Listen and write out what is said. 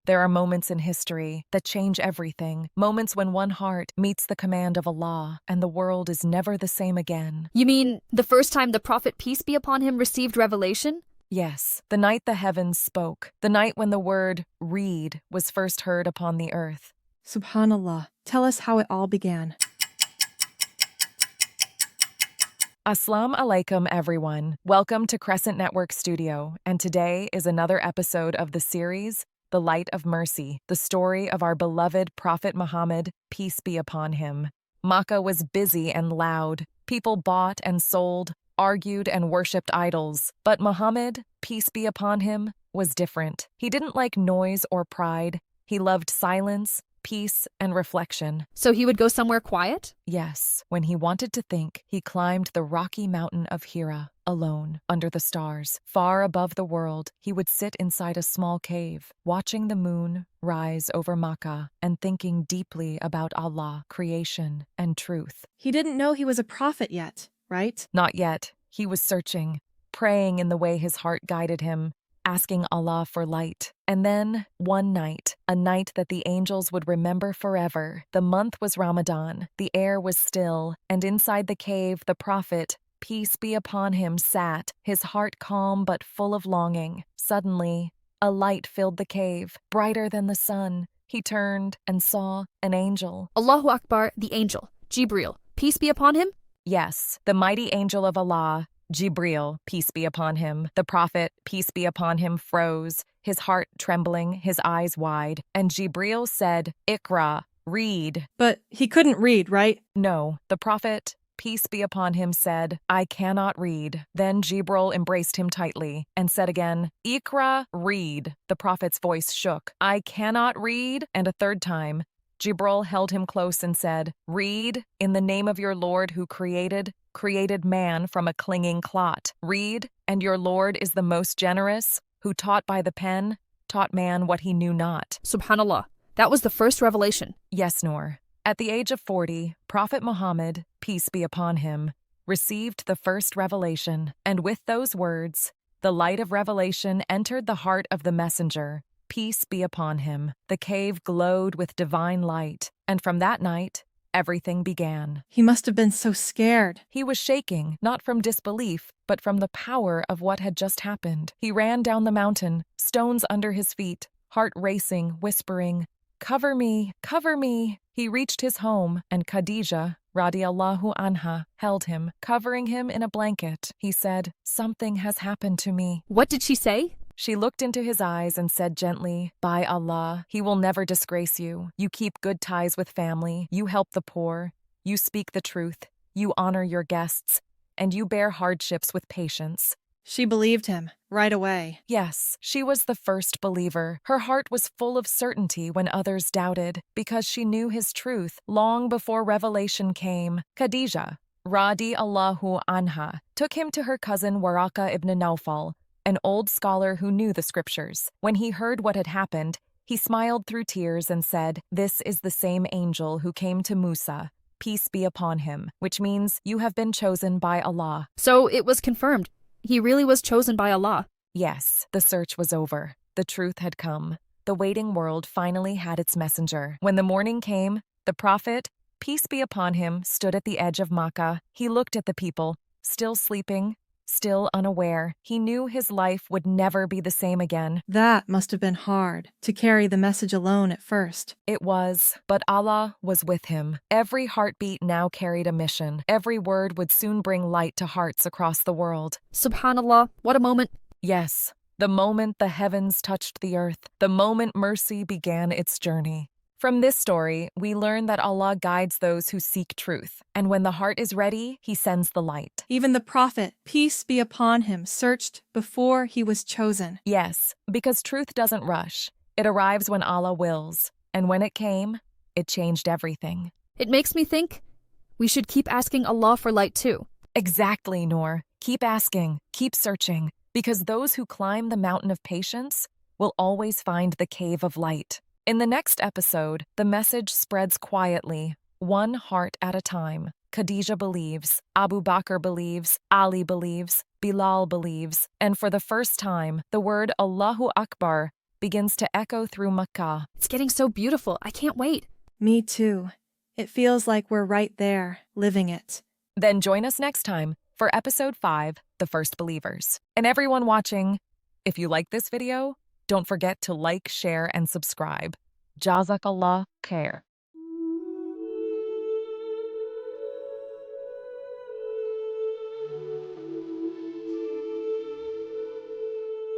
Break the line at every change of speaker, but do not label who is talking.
There are moments in history that change everything, moments when one heart meets the command of Allah and the world is never the same again.
You mean the first time the Prophet, peace be upon him, received revelation?
Yes, the night the heavens spoke, the night when the word read was first heard upon the earth.
Subhanallah, tell us how it all began.
Assalamu alaikum, everyone. Welcome to Crescent Network Studio, and today is another episode of the series, The Light of Mercy, the story of our beloved Prophet Muhammad, peace be upon him. Makkah was busy and loud. People bought and sold, argued and worshipped idols. But Muhammad, peace be upon him, was different. He didn't like noise or pride. He loved silence, peace, and reflection.
So he would go somewhere quiet?
Yes, when he wanted to think, he climbed the rocky mountain of Hira, alone, under the stars. Far above the world, he would sit inside a small cave, watching the moon rise over Makkah and thinking deeply about Allah, creation, and truth.
He didn't know he was a prophet yet, right?
Not yet. He was searching, praying in the way his heart guided him, asking Allah for light. And then, one night, a night that the angels would remember forever, the month was Ramadan, the air was still, and inside the cave, the Prophet, peace be upon him, sat, his heart calm but full of longing. Suddenly, a light filled the cave, brighter than the sun. He turned and saw an angel.
Allahu Akbar, the angel, Jibrīl, peace be upon him?
Yes, the mighty angel of Allah, Jibrīl, peace be upon him. The Prophet, peace be upon him, froze, his heart trembling, his eyes wide, and Jibrīl said, Iqra, read.
But he couldn't read, right?
No, the Prophet, peace be upon him, said, I cannot read. Then Jibrīl embraced him tightly and said again, Iqra, read. The Prophet's voice shook. I cannot read. And a third time, Jibrīl held him close and said, Read, in the name of your Lord who created man from a clinging clot. Read, and your Lord is the most generous, who taught by the pen, taught man what he knew not.
Subhanallah, that was the first revelation.
Yes, Noor. At the age of 40, Prophet Muhammad, peace be upon him, received the first revelation, and with those words, the light of revelation entered the heart of the messenger, peace be upon him. The cave glowed with divine light, and from that night, everything began.
He must have been so scared.
He was shaking, not from disbelief, but from the power of what had just happened. He ran down the mountain, stones under his feet, heart racing, whispering, Cover me, cover me. He reached his home, and Khadījah, radiallahu anha, held him, covering him in a blanket. He said, Something has happened to me.
What did she say?
She looked into his eyes and said gently, By Allah, he will never disgrace you. You keep good ties with family, you help the poor, you speak the truth, you honor your guests, and you bear hardships with patience.
She believed him right away.
Yes, she was the first believer. Her heart was full of certainty when others doubted, because she knew his truth long before revelation came. Khadījah, radiallahu anha, took him to her cousin Warqah bin Nawfal, an old scholar who knew the scriptures. When he heard what had happened, he smiled through tears and said, This is the same angel who came to Mūsā, peace be upon him, which means you have been chosen by Allah.
So it was confirmed. He really was chosen by Allah.
Yes, the search was over. The truth had come. The waiting world finally had its messenger. When the morning came, the Prophet, peace be upon him, stood at the edge of Makkah. He looked at the people, still sleeping, still unaware. He knew his life would never be the same again.
That must have been hard, to carry the message alone at first.
It was, but Allah was with him. Every heartbeat now carried a mission. Every word would soon bring light to hearts across the world.
Subhanallah, what a moment.
Yes, the moment the heavens touched the earth, the moment mercy began its journey. From this story, we learn that Allah guides those who seek truth, and when the heart is ready, He sends the light.
Even the Prophet, peace be upon him, searched before he was chosen.
Yes, because truth doesn't rush. It arrives when Allah wills, and when it came, it changed everything.
It makes me think we should keep asking Allah for light too.
Exactly, Noor. Keep asking, keep searching, because those who climb the mountain of patience will always find the cave of light. In the next episode, the message spreads quietly, one heart at a time. Khadījah believes, Abu Bakr believes, Ali believes, Bilal believes, and for the first time, the word Allahu Akbar begins to echo through Makkah.
It's getting so beautiful. I can't wait.
Me too. It feels like we're right there, living it.
Then join us next time for episode 5, The First Believers. And everyone watching, if you like this video, don't forget to like, share, and subscribe. Jazakallah khair.